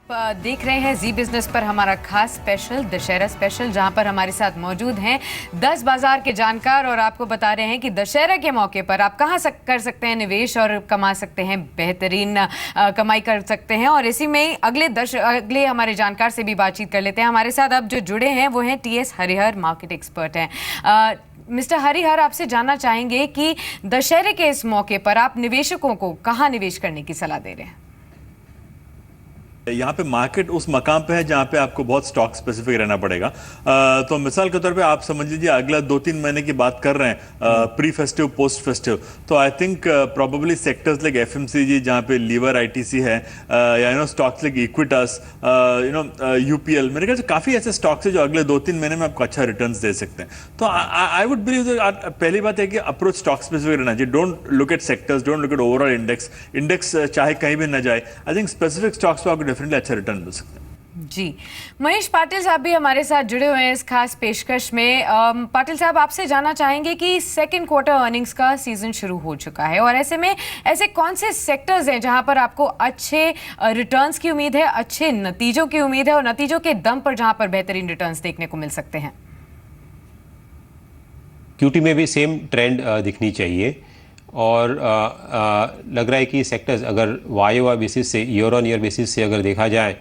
देख रहे हैं जी बिजनेस पर हमारा खास स्पेशल दशहरा स्पेशल, जहां पर हमारे साथ मौजूद हैं 10 बाजार के जानकार और आपको बता रहे हैं कि दशहरा के मौके पर आप कहां कर सकते हैं निवेश और कमा सकते हैं, बेहतरीन कमाई कर सकते हैं। और इसी में अगले हमारे जानकार से भी बातचीत कर लेते हैं। हमारे साथ अब जो जुड़े हैं वो हैं टीएस हरिहर, मार्केट एक्सपर्ट हैं। मिस्टर हरिहर, आपसे जानना चाहेंगे कि दशहरे के इस मौके पर आप निवेशकों को कहां निवेश करने की सलाह दे रहे हैं? यहाँ पे मार्केट उस मकाम पे है जहाँ पे आपको बहुत स्टॉक स्पेसिफिक रहना पड़ेगा। तो मिसाल के तौर पे आप समझ लीजिए अगला 2-3 महीने की बात कर रहे हैं, प्री फेस्टिव पोस्ट फेस्टिव, तो I think probably sectors like FMCG जहाँ पे लीवर आईटीसी है, या स्टॉक्स लाइक इक्विटास, यूपीएल, मेरे ख्याल से काफी ऐसे स्टॉक्स है जो अगले 2-3 महीने में आपको अच्छा रिटर्न्स दे सकते हैं। तो आई वुड बिलीव पहली बात है कि अप्रोच स्टॉक स्पेसिफिक रहना चाहिए। Don't look at sectors, don't look at overall index चाहे कहीं भी न जाए। आई थिंक स्पेसिफिक स्टॉक्स पर आपको डेफिनेटली अच्छा रिटर्न मिल सकता है। जी, महेश पाटिल साहब भी हमारे साथ जुड़े हुए हैं इस खास पेशकश में। पाटिल साहब, आपसे जानना चाहेंगे कि सेकंड क्वार्टर अर्निंग्स का सीजन शुरू हो चुका है और ऐसे में ऐसे कौन से सेक्टर्स हैं जहां पर आपको अच्छे रिटर्न्स की उम्मीद है, अच्छे नतीजों की उम्मीद है और नतीजों के दम पर जहां पर बेहतरीन रिटर्न्स देखने को मिल सकते हैं? क्यूटी में भी सेम ट्रेंड दिखनी चाहिए और लग रहा है कि सेक्टर्स अगर वाई बेसिस से, ईयर ऑन ईयर बेसिस से अगर देखा जाए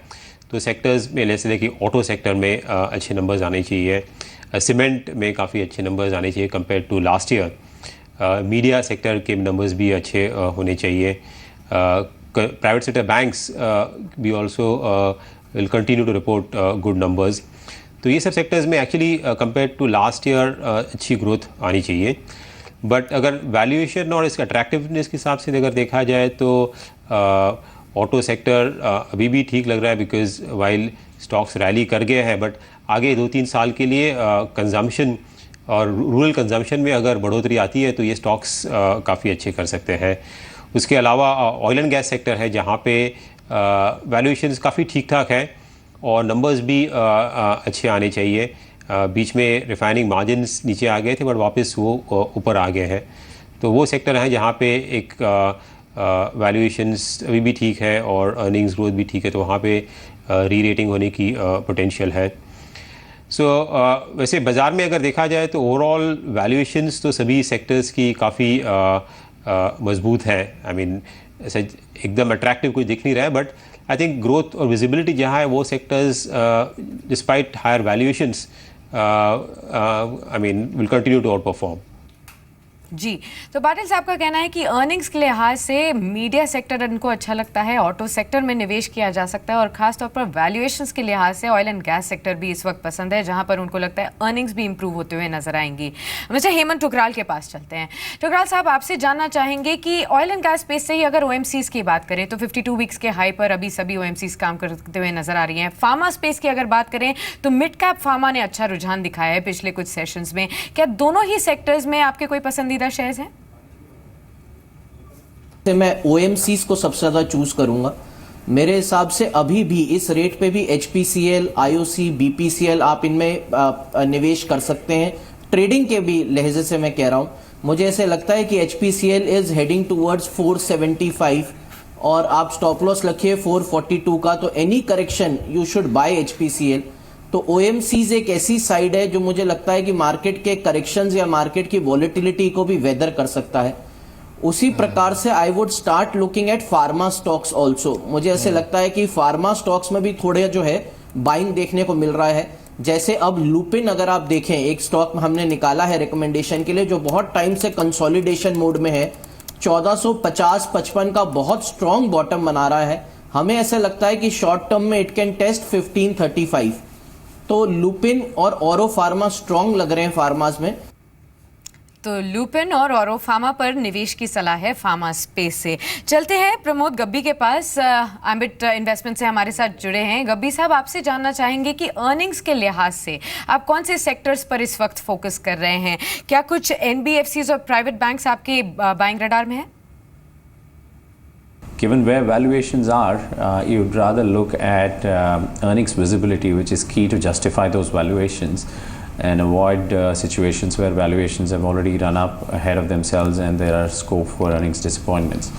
तो सेक्टर्स में जैसे देखिए ऑटो सेक्टर में अच्छे नंबर्स आने चाहिए, सीमेंट में काफ़ी अच्छे नंबर्स आने चाहिए compare to last year. Media sector के नंबर्स भी अच्छे होने चाहिए। प्राइवेट सेक्टर बैंक्स भी also will continue to report good numbers. तो ये सब सेक्टर्स में actually compare to last year अच्छी ग्रोथ आनी चाहिए। बट अगर वैल्यूएशन और इसके अट्रैक्टिवनेस के हिसाब से अगर देखा जाए तो ऑटो सेक्टर अभी भी ठीक लग रहा है, बिकॉज वाइल स्टॉक्स रैली कर गए हैं, बट आगे 2-3 साल के लिए कंजम्पशन और रूरल कंजम्पशन में अगर बढ़ोतरी आती है तो ये स्टॉक्स काफ़ी अच्छे कर सकते हैं। उसके अलावा ऑयल एंड गैस सेक्टर है जहाँ पे वैल्यूएशंस काफ़ी ठीक ठाक है और नंबर्स भी अच्छे आने चाहिए। बीच में रिफाइनिंग मार्जिन्स नीचे आ गए थे बट वापस वो ऊपर आ गए हैं। तो वो सेक्टर हैं जहाँ पे एक वैल्यूएशंस अभी भी ठीक है और अर्निंग्स ग्रोथ भी ठीक है, तो वहाँ पे री रेटिंग होने की पोटेंशियल है। सो वैसे बाज़ार में अगर देखा जाए तो ओवरऑल वैल्यूएशंस तो सभी सेक्टर्स की काफ़ी मजबूत है। आई मीन ऐसा एकदम अट्रैक्टिव कुछ दिख नहीं रहा है, बट आई थिंक ग्रोथ और विजिबिलिटी जहाँ है वो sectors despite higher valuations I mean will continue to outperform. जी, तो पाटिल साहब का कहना है कि अर्निंग्स के लिहाज से मीडिया सेक्टर उनको अच्छा लगता है, ऑटो सेक्टर में निवेश किया जा सकता है और खासतौर पर वैल्यूएशंस के लिहाज से ऑयल एंड गैस सेक्टर भी इस वक्त पसंद है, जहां पर उनको लगता है अर्निंग्स भी इंप्रूव होते हुए नजर आएंगी। मिस्टर हेमंत टुकराल के पास चलते हैं। टुकराल साहब, आपसे जानना चाहेंगे कि ऑयल एंड गैस स्पेस से ही अगर ओएमसीज की बात करें तो 52 वीक्स के हाई पर अभी सभी ओएमसीज काम करते हुए नजर आ रही हैं। फार्मा स्पेस की अगर बात करें तो मिड कैप फार्मा ने अच्छा रुझान दिखाया है पिछले कुछ सेशंस में। क्या दोनों ही सेक्टर्स में आपके कोई पसंदीदा शेयर्स हैं? मैं ओएमसीज को सबसे ज़्यादा चूज करूंगा। मेरे हिसाब से अभी भी इस रेट पे भी एचपीसीएल, आईओसी, बीपीसीएल आप इनमें निवेश कर सकते हैं। ट्रेडिंग के भी लहजे से मैं कह रहा हूं, मुझे ऐसे लगता है कि एचपीसीएल इज हेडिंग टूवर्ड्स 475 और आप स्टॉप लॉस रखिए 442 का, तो any correction you should buy HPCL. तो ओएमसीज एक ऐसी साइड है जो मुझे लगता है कि मार्केट के करेक्शंस या मार्केट की वॉलेटिलिटी को भी वेदर कर सकता है। उसी प्रकार से I would start looking at pharma stocks also. मुझे ऐसे लगता है कि फार्मा स्टॉक्स में भी थोड़े जो है बाइंग देखने को मिल रहा है। जैसे अब लुपिन अगर आप देखें, एक स्टॉक हमने निकाला है रिकमेंडेशन के लिए जो बहुत टाइम से कंसोलिडेशन मोड में है, 1450-55 का बहुत स्ट्रॉन्ग बॉटम बना रहा है। हमें ऐसा लगता है कि शॉर्ट टर्म में इट कैन टेस्ट 1535। तो लुपिन और ऑरो फार्मा स्ट्रॉन्ग लग रहे हैं फार्माज में। तो लुपिन और ऑरो फार्मा पर निवेश की सलाह है फार्मा स्पेस से। चलते हैं प्रमोद गब्बी के पास, एम्बिट इन्वेस्टमेंट से हमारे साथ जुड़े हैं। गब्बी साहब, आपसे जानना चाहेंगे कि अर्निंग्स के लिहाज से आप कौन से सेक्टर्स पर इस वक्त फोकस कर रहे हैं? क्या कुछ एनबीएफसीज और प्राइवेट बैंक्स आपके बाइंग रडार में है? Given where valuations are, you'd rather look at earnings visibility, which is key to justify those valuations, and avoid situations where valuations have already run up ahead of themselves and there are scope for earnings disappointments.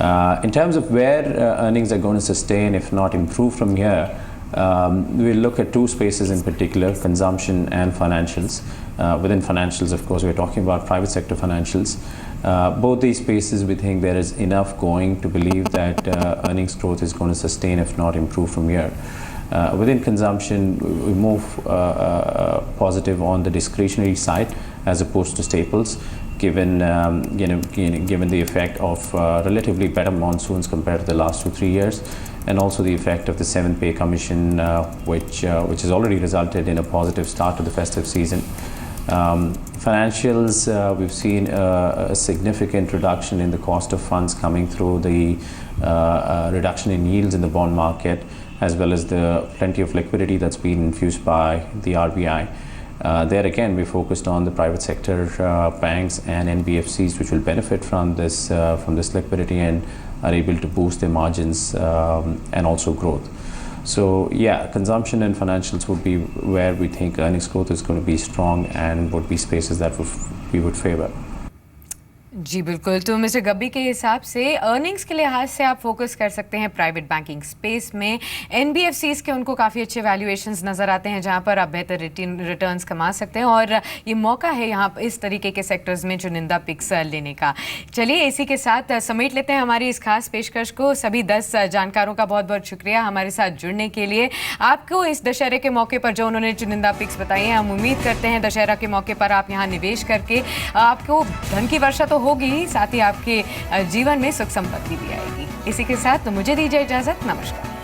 In terms of where earnings are going to sustain, if not improve from here, we'll look at two spaces in particular, consumption and financials. Within financials, of course, we're talking about private sector financials. Both these spaces, we think there is enough going to believe that earnings growth is going to sustain, if not improve from here. Within consumption, we move positive on the discretionary side as opposed to staples, given given the effect of relatively better monsoons compared to the last 2-3 years, and also the effect of the 7th pay commission, which has already resulted in a positive start to the festive season. Financials, we've seen a significant reduction in the cost of funds coming through the reduction in yields in the bond market, as well as the plenty of liquidity that's been infused by the RBI. There again, we focused on the private sector banks and NBFCs, which will benefit from this liquidity and are able to boost their margins and also growth. So yeah, consumption and financials would be where we think earnings growth is going to be strong and would be spaces that we would favor. जी बिल्कुल। तो mister Gabbi के हिसाब से earnings के लिहाज से आप focus कर सकते हैं प्राइवेट बैंकिंग स्पेस में। एनबीएफसीज के उनको काफ़ी अच्छे वैल्यूएशंस नज़र आते हैं जहां पर आप बेहतर रिटर्न्स कमा सकते हैं, और ये मौका है यहाँ इस तरीके के सेक्टर्स में चुनिंदा पिक्स लेने का। चलिए इसी के साथ समेट लेते हैं हमारी इस खास पेशकश को। सभी 10 जानकारों का बहुत बहुत शुक्रिया हमारे साथ जुड़ने के लिए। आपको इस दशहरे के मौके पर जो उन्होंने चुनिंदा पिक्स बताई हैं, हम उम्मीद करते हैं दशहरा के मौके पर आप यहाँ निवेश करके आपको धन की वर्षा तो होगी ही, साथ ही आपके जीवन में सुख संपत्ति भी आएगी। इसी के साथ तो मुझे दीजिए इजाजत, नमस्कार।